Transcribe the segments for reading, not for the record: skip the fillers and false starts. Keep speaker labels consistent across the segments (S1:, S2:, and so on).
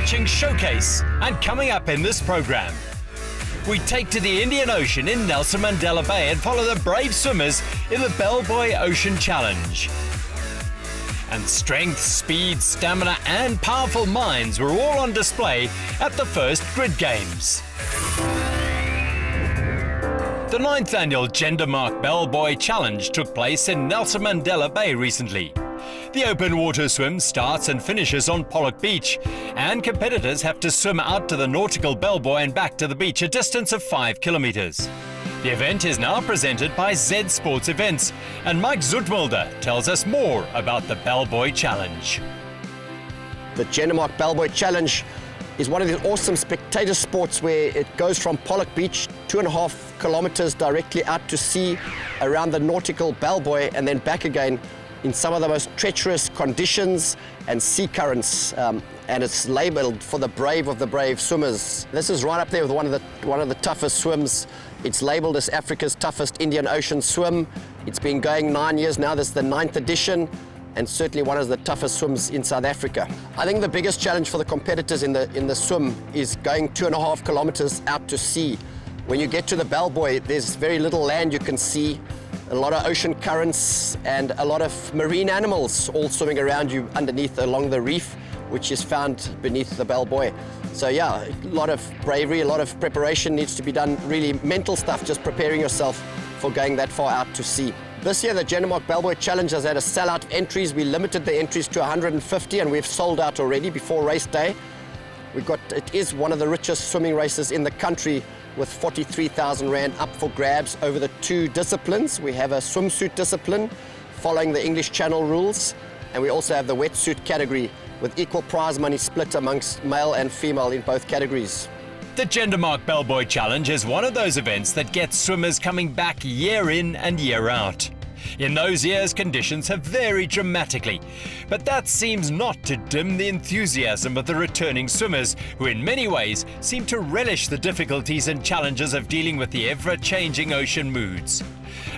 S1: watching Showcase, and coming up in this program, we take to the Indian Ocean in Nelson Mandela Bay and follow the brave swimmers in the Bellbuoy Ocean Challenge. And strength, speed, stamina and powerful minds were all on display at the first Grid Games. The 9th annual Jendamark Bellbuoy Challenge took place in Nelson Mandela Bay recently. The open water swim starts and finishes on Pollock Beach, and competitors have to swim out to the nautical Bellbuoy and back to the beach, a distance of 5 kilometers. The event is now presented by Zsports Events, and Mike Zoetmulder tells us more about the Bellbuoy Challenge.
S2: The Jendamark Bellbuoy Challenge is one of the awesome spectator sports where it goes from Pollock Beach 2.5 kilometers directly out to sea around the nautical Bellbuoy and then back again in some of the most treacherous conditions and sea currents, and it's labelled for the brave of the brave swimmers. This is right up there with one of the toughest swims. It's labelled as Africa's toughest Indian Ocean swim. It's been going 9 years now. This is the 9th edition, and certainly one of the toughest swims in South Africa. I think the biggest challenge for the competitors in the swim is going 2.5 kilometers out to sea. When you get to the Bellbuoy, there's very little land you can see, a lot of ocean currents and a lot of marine animals all swimming around you underneath along the reef, which is found beneath the Bellbuoy. So yeah, a lot of bravery, a lot of preparation needs to be done, really mental stuff, just preparing yourself for going that far out to sea. This year, the Jendamark Bellbuoy Challenge has had a sellout of entries. We limited the entries to 150 and we've sold out already before race day. It is one of the richest swimming races in the country, with 43,000 Rand up for grabs over the 2 disciplines. We have a swimsuit discipline following the English Channel rules, and we also have the wetsuit category with equal prize money split amongst male and female in both categories.
S1: The Jendamark Bellbuoy Challenge is one of those events that gets swimmers coming back year in and year out. In those years, conditions have varied dramatically, but that seems not to dim the enthusiasm of the returning swimmers, who in many ways seem to relish the difficulties and challenges of dealing with the ever-changing ocean moods.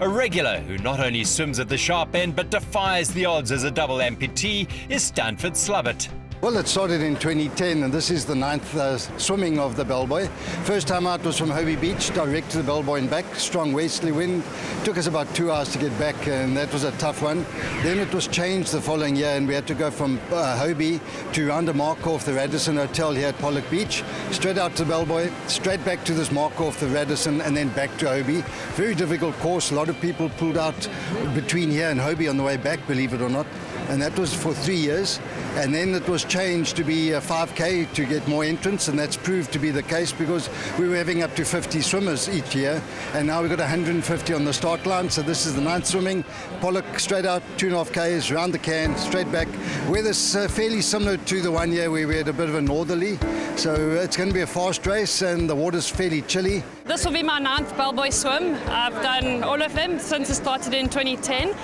S1: A regular who not only swims at the sharp end but defies the odds as a double amputee is Stanford Slubbert.
S3: Well, it started in 2010, and this is the 9th swimming of the Bellbuoy. First time out was from Hobie Beach, direct to the Bellbuoy and back. Strong westerly wind. Took us about 2 hours to get back, and that was a tough one. Then it was changed the following year, and we had to go from Hobie to round a mark off the Radisson Hotel here at Pollock Beach, straight out to the Bellbuoy, straight back to this mark off the Radisson, and then back to Hobie. Very difficult course. A lot of people pulled out between here and Hobie on the way back, believe it or not. And that was for 3 years. And then it was changed to be a 5K to get more entrants, and that's proved to be the case because we were having up to 50 swimmers each year, and now we've got 150 on the start line. So this is the 9th swimming. Pollock straight out, 2.5 Ks, round the can, straight back. Weather's fairly similar to the one year where we had a bit of a northerly. So it's going to be a fast race, and the water's fairly chilly.
S4: This will be my 9th Bellbuoy swim. I've done all of them since it started in 2010.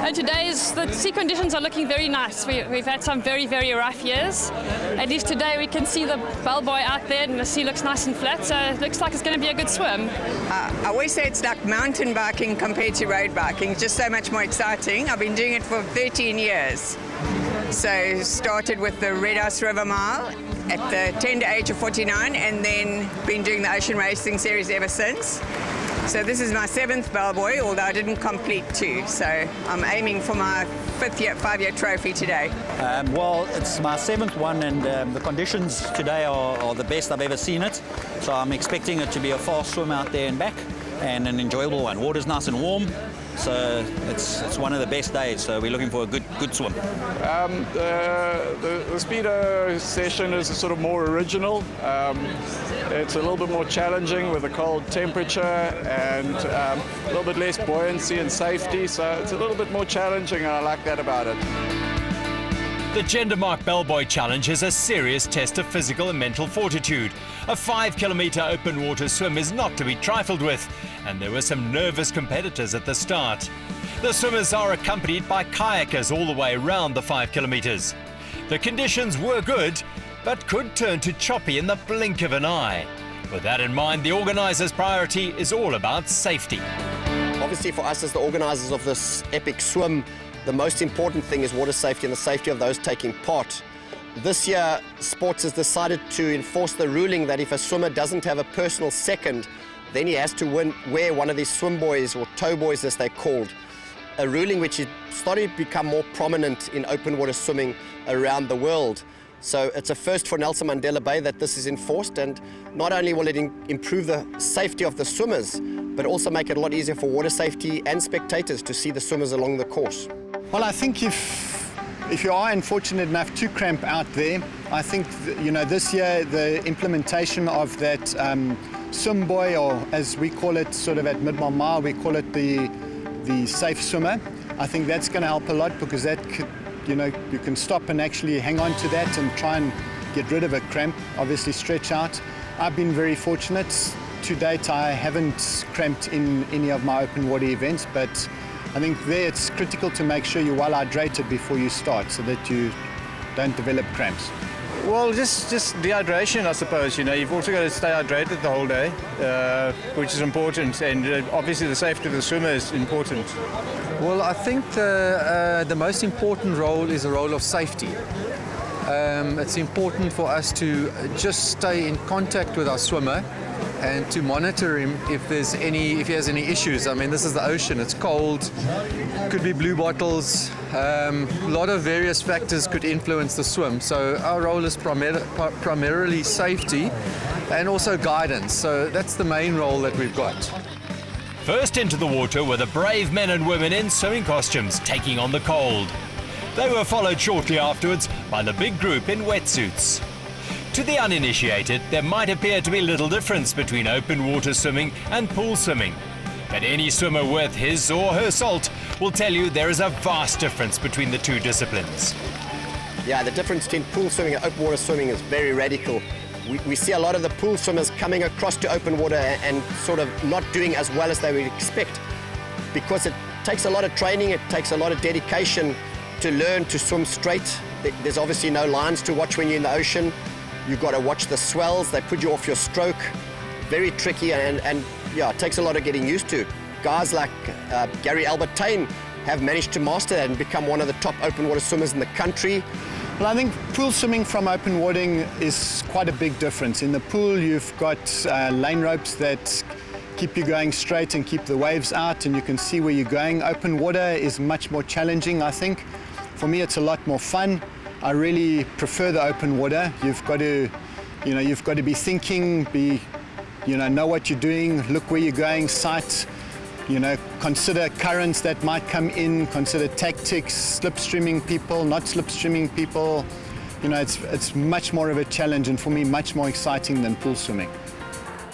S4: And the sea conditions are looking very nice. We've had some very, very rough years. At least today we can see the Bellbuoy out there and the sea looks nice and flat, so it looks like it's going to be a good swim.
S5: I always say it's like mountain biking compared to road biking. It's just so much more exciting. I've been doing it for 13 years. So started with the Red House River Mile at the tender age of 49, and then been doing the Ocean Racing Series ever since. So this is my 7th Bellbuoy, although I didn't complete 2. So I'm aiming for my 5-year trophy today.
S6: Well, it's my 7th one, and the conditions today are the best I've ever seen it. So I'm expecting it to be a fast swim out there and back, and an enjoyable one. Water's nice and warm, so it's one of the best days. So we're looking for a good swim.
S7: The speedo session is sort of more original. It's a little bit more challenging with a cold temperature and a little bit less buoyancy and safety, so it's a little bit more challenging, and I like that about it.
S1: The Jendamark Bellbuoy Challenge is a serious test of physical and mental fortitude. A 5-kilometer open water swim is not to be trifled with, and there were some nervous competitors at the start. The swimmers are accompanied by kayakers all the way around the 5 kilometers. The conditions were good, but could turn to choppy in the blink of an eye. With that in mind, the organisers' priority is all about safety.
S2: Obviously for us as the organisers of this epic swim, the most important thing is water safety and the safety of those taking part. This year, Sports has decided to enforce the ruling that if a swimmer doesn't have a personal second, then he has to wear one of these swim buoys, or tow buoys as they're called. A ruling which is starting to become more prominent in open water swimming around the world. So it's a first for Nelson Mandela Bay that this is enforced, and not only will it improve the safety of the swimmers, but also make it a lot easier for water safety and spectators to see the swimmers along the course.
S8: Well, I think if you are unfortunate enough to cramp out there, I think, you know, this year the implementation of that swim buoy, or as we call it sort of at mid-mile, we call it the safe swimmer. I think that's going to help a lot, because that could, you know, you can stop and actually hang on to that and try and get rid of a cramp, obviously stretch out. I've been very fortunate. To date, I haven't cramped in any of my open water events, but I think there it's critical to make sure you're well hydrated before you start, so that you don't develop cramps.
S9: Well, just dehydration, I suppose. You know, you've also got to stay hydrated the whole day, which is important, and obviously the safety of the swimmer is important.
S10: Well, I think the most important role is a role of safety. It's important for us to just stay in contact with our swimmer and to monitor him if he has any issues. I mean, this is the ocean, it's cold, could be blue bottles, a lot of various factors could influence the swim. So our role is primarily safety and also guidance. So that's the main role that we've got.
S1: First into the water were the brave men and women in swimming costumes taking on the cold. They were followed shortly afterwards by the big group in wetsuits. To the uninitiated, there might appear to be little difference between open water swimming and pool swimming. But any swimmer worth his or her salt will tell you there is a vast difference between the two disciplines.
S2: Yeah, the difference between pool swimming and open water swimming is very radical. We see a lot of the pool swimmers coming across to open water and sort of not doing as well as they would expect, because it takes a lot of training, it takes a lot of dedication to learn to swim straight. There's obviously no lines to watch when you're in the ocean. You've got to watch the swells, they put you off your stroke. Very tricky, and yeah, it takes a lot of getting used to. Guys like Gary Albertine have managed to master that and become one of the top open water swimmers in the country.
S8: Well, I think pool swimming from open water is quite a big difference. In the pool, you've got lane ropes that keep you going straight and keep the waves out, and you can see where you're going. Open water is much more challenging, I think. For me, it's a lot more fun. I really prefer the open water. You've got to, you know, you've got to be thinking, know what you're doing, look where you're going, sight, you know, consider currents that might come in, consider tactics, slipstreaming people, not slipstreaming people. You know, it's much more of a challenge, and for me, much more exciting than pool swimming.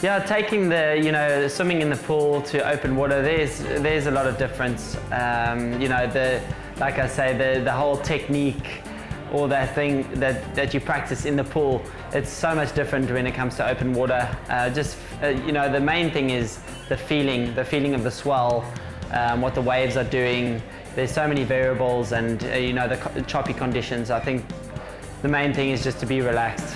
S11: Yeah, taking the, swimming in the pool to open water, there's a lot of difference. Like I say, the whole technique, or that thing that you practice in the pool, it's so much different when it comes to open water. The main thing is the feeling of the swell, what the waves are doing. There's so many variables, and the choppy conditions. I think the main thing is just to be relaxed.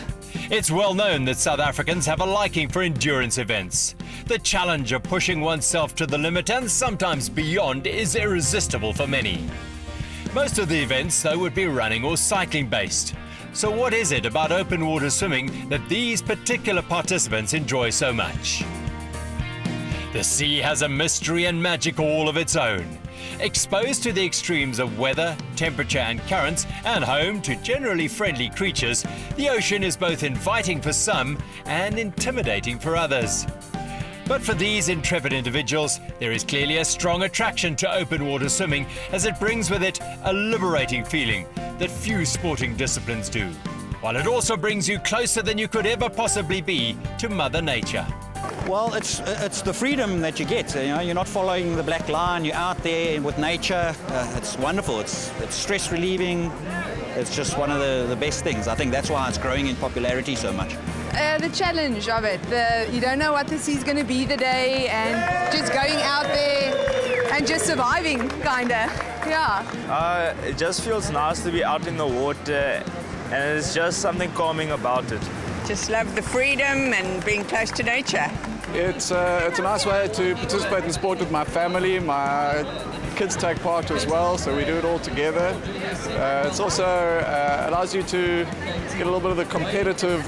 S1: It's well known that South Africans have a liking for endurance events. The challenge of pushing oneself to the limit and sometimes beyond is irresistible for many. Most of the events, though, would be running or cycling based. So what is it about open water swimming that these particular participants enjoy so much? The sea has a mystery and magic all of its own. Exposed to the extremes of weather, temperature and currents, and home to generally friendly creatures, the ocean is both inviting for some and intimidating for others. But for these intrepid individuals, there is clearly a strong attraction to open water swimming, as it brings with it a liberating feeling that few sporting disciplines do, while it also brings you closer than you could ever possibly be to Mother Nature.
S6: Well, it's the freedom that you get. You're not following the black line. You're out there with nature. It's wonderful. It's stress relieving. It's just one of the best things. I think that's why it's growing in popularity so much.
S12: The challenge of it. You don't know what the sea's going to be the day, and just going out there and just surviving, kinda. Yeah.
S13: It just feels nice to be out in the water, and there's just something calming about it.
S5: Just love the freedom and being close to nature.
S7: It's a nice way to participate in sport with my family. My kids take part as well, so we do it all together. It's also allows you to get a little bit of the competitive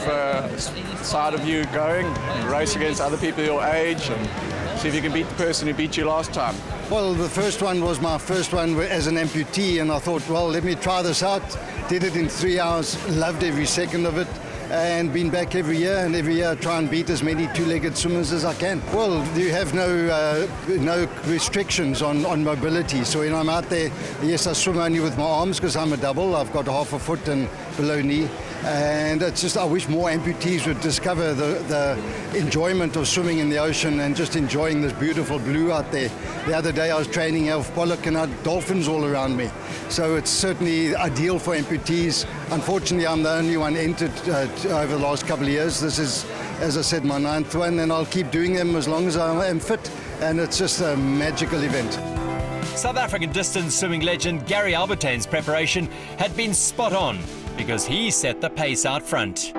S7: side of you going, and race against other people your age and see if you can beat the person who beat you last time.
S3: Well, the first one was my first one as an amputee, and I thought, well, let me try this out. Did it in 3 hours, loved every second of it, and been back every year, and every year I try and beat as many two-legged swimmers as I can. Well, you have no restrictions on mobility, so when I'm out there, yes, I swim only with my arms because I'm a double. I've got half a foot and below knee, and it's just, I wish more amputees would discover the enjoyment of swimming in the ocean and just enjoying this beautiful blue out there. The other day I was training elf pollock and I had dolphins all around me, so it's certainly ideal for amputees. Unfortunately, I'm the only one entered over the last couple of years. This is, as I said, my 9th one, and I'll keep doing them as long as I am fit, and it's just a magical event.
S1: South African distance swimming legend Gary Albertain's preparation had been spot on because he set the pace out front.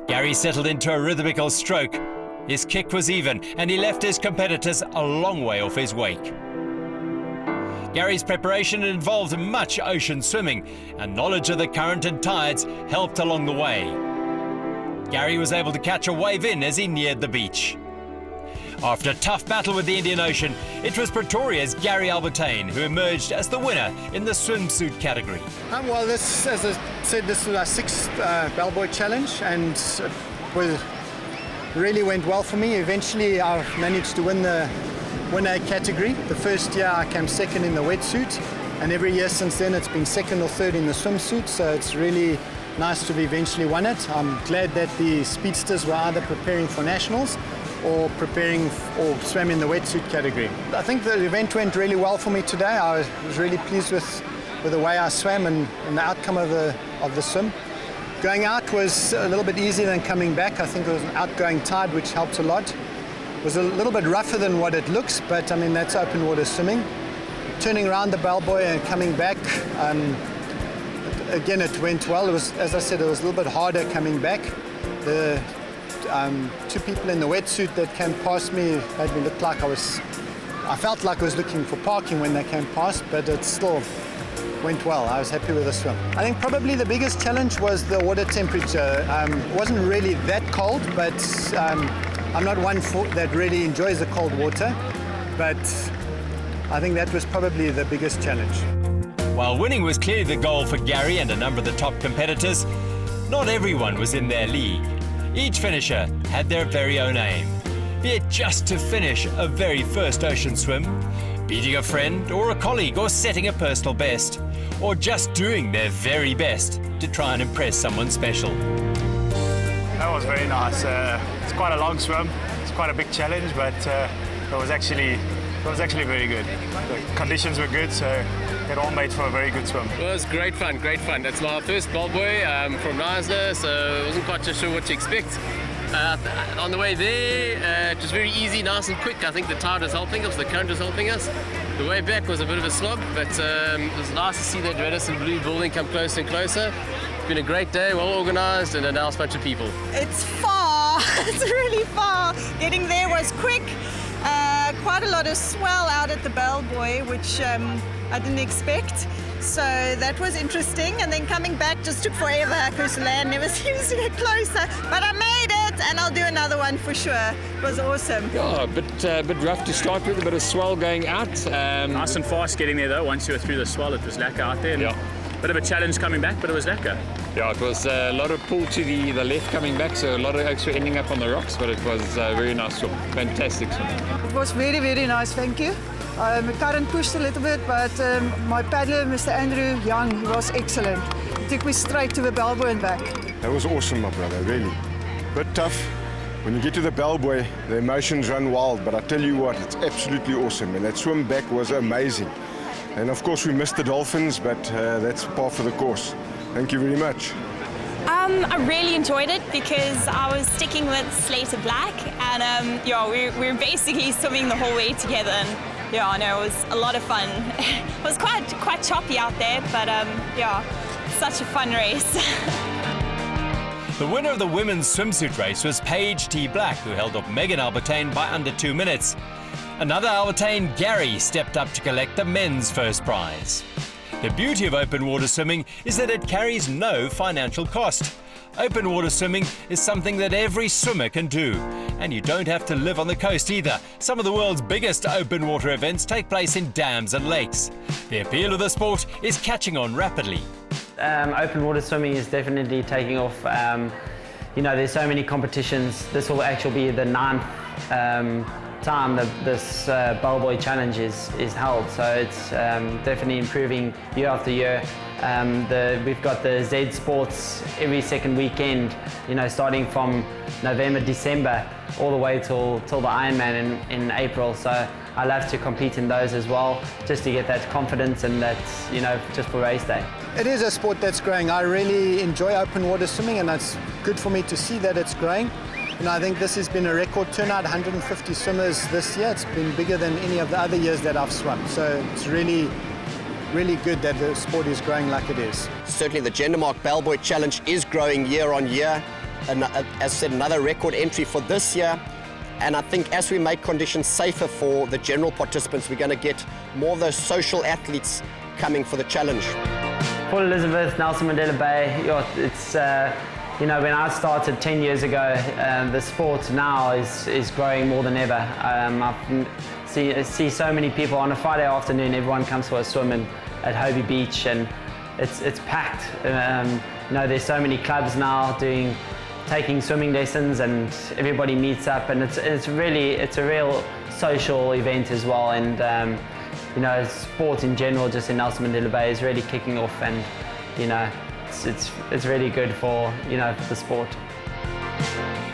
S1: Gary settled into a rhythmical stroke. His kick was even, and he left his competitors a long way off his wake. Gary's preparation involved much ocean swimming, and knowledge of the current and tides helped along the way. Gary was able to catch a wave in as he neared the beach. After a tough battle with the Indian Ocean, it was Pretoria's Gary Albertain who emerged as the winner in the swimsuit category.
S8: Well, this, as I said, this was our 6th Bellbuoy challenge, and it really went well for me. Eventually, I managed to win the winner category. The first year I came 2nd in the wetsuit, and every year since then it's been 2nd or 3rd in the swimsuit, so it's really nice to have eventually won it. I'm glad that the speedsters were either preparing for nationals or preparing or swam in the wetsuit category. I think the event went really well for me today. I was really pleased with the way I swam and the outcome of the swim. Going out was a little bit easier than coming back. I think it was an outgoing tide which helped a lot. It was a little bit rougher than what it looks, but I mean that's open water swimming. Turning around the Bellbuoy and coming back, again it went well. It was, as I said, it was a little bit harder coming back. The 2 people in the wetsuit that came past me made me look like I felt like I was looking for parking when they came past, but it still went well. I was happy with the swim. I think probably the biggest challenge was the water temperature. It wasn't really that cold, but I'm not one that really enjoys the cold water, but I think that was probably the biggest challenge.
S1: While winning was clearly the goal for Gary and a number of the top competitors, not everyone was in their league. Each finisher had their very own aim, be it just to finish a very first ocean swim, beating a friend or a colleague or setting a personal best, or just doing their very best to try and impress someone special.
S14: That was very nice. It's quite a long swim. It's quite a big challenge, but it was actually very good. The conditions were good, so it all made for a very good swim.
S15: Well, it was great fun, great fun. That's my first Bellbuoy from Knysna, so I wasn't quite sure what to expect. On the way there, it was very easy, nice and quick. I think the tide was helping us, the current was helping us. The way back was a bit of a slog, but it was nice to see that Radisson Blue building come closer and closer. It's been a great day, well organised, and a nice bunch of people.
S16: It's far, it's really far. Getting there was quick. Quite a lot of swell out at the Bellbuoy, which I didn't expect. So that was interesting. And then coming back just took forever because land never seems to get closer. But I made it, and I'll do another one for sure. It was awesome.
S17: Yeah, a bit rough to start with, a bit of swell going out.
S14: Nice and fast getting there though. Once you were through the swell, it was lekker out there.
S17: Yeah.
S14: Bit of a challenge coming back, but it was lekker.
S17: Yeah, it was a lot of pull to the left coming back, so a lot of extra ending up on the rocks, but it was a very nice swim. Fantastic swim.
S18: It was very, very nice, thank you. The current pushed a little bit, but my paddler, Mr. Andrew Young, he was excellent. He took me straight to the Bellbuoy and back.
S19: That was awesome, my brother, really. Bit tough. When you get to the Bellbuoy, the emotions run wild, but I tell you what, it's absolutely awesome, and that swim back was amazing. And of course we missed the dolphins, but that's par for the course. Thank you very much.
S20: I really enjoyed it because I was sticking with Slater Black, and yeah, we were basically swimming the whole way together, and yeah, I know it was a lot of fun. It was quite choppy out there, but yeah, such a fun race.
S1: The winner of the women's swimsuit race was Paige T. Black, who held up Megan Albertain by under 2 minutes. Another Albertine, Gary, stepped up to collect the men's first prize. The beauty of open water swimming is that it carries no financial cost. Open water swimming is something that every swimmer can do, and you don't have to live on the coast either. Some of the world's biggest open water events take place in dams and lakes. The appeal of the sport is catching on rapidly.
S11: Open water swimming is definitely taking off. You know, there's so many competitions. This will actually be the 9th time that this Bellbuoy challenge is held, so it's definitely improving year after year. We've got the Zsports every second weekend, you know, starting from November, December, all the way till the Ironman in April. So I love to compete in those as well, just to get that confidence and that, you know, just for race day.
S8: It is a sport that's growing. I really enjoy open water swimming, and it's good for me to see that it's growing. You know, I think this has been a record turnout, 150 swimmers this year. It's been bigger than any of the other years that I've swum. So it's really good that the sport is growing like it is.
S2: Certainly the Jendamark Bellbuoy Challenge is growing year on year. And as I said, another record entry for this year. And I think as we make conditions safer for the general participants, we're going to get more of those social athletes coming for the challenge.
S11: Port Elizabeth, Nelson Mandela Bay, it's, you know, when I started 10 years ago, the sport now is growing more than ever. I see so many people on a Friday afternoon, everyone comes for a swim at Hobie Beach, and it's packed. You know, there's so many clubs now taking swimming lessons, and everybody meets up, and it's a real social event as well. And you know, sport in general, just in Nelson Mandela Bay, is really kicking off, and you know, it's really good for, you know, for the sport.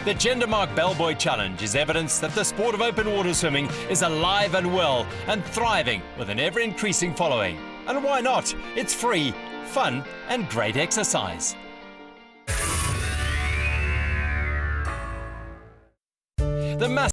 S1: The Jendamark Bellbuoy Challenge is evidence that the sport of open water swimming is alive and well and thriving with an ever-increasing following. And why not? It's free, fun and great exercise. The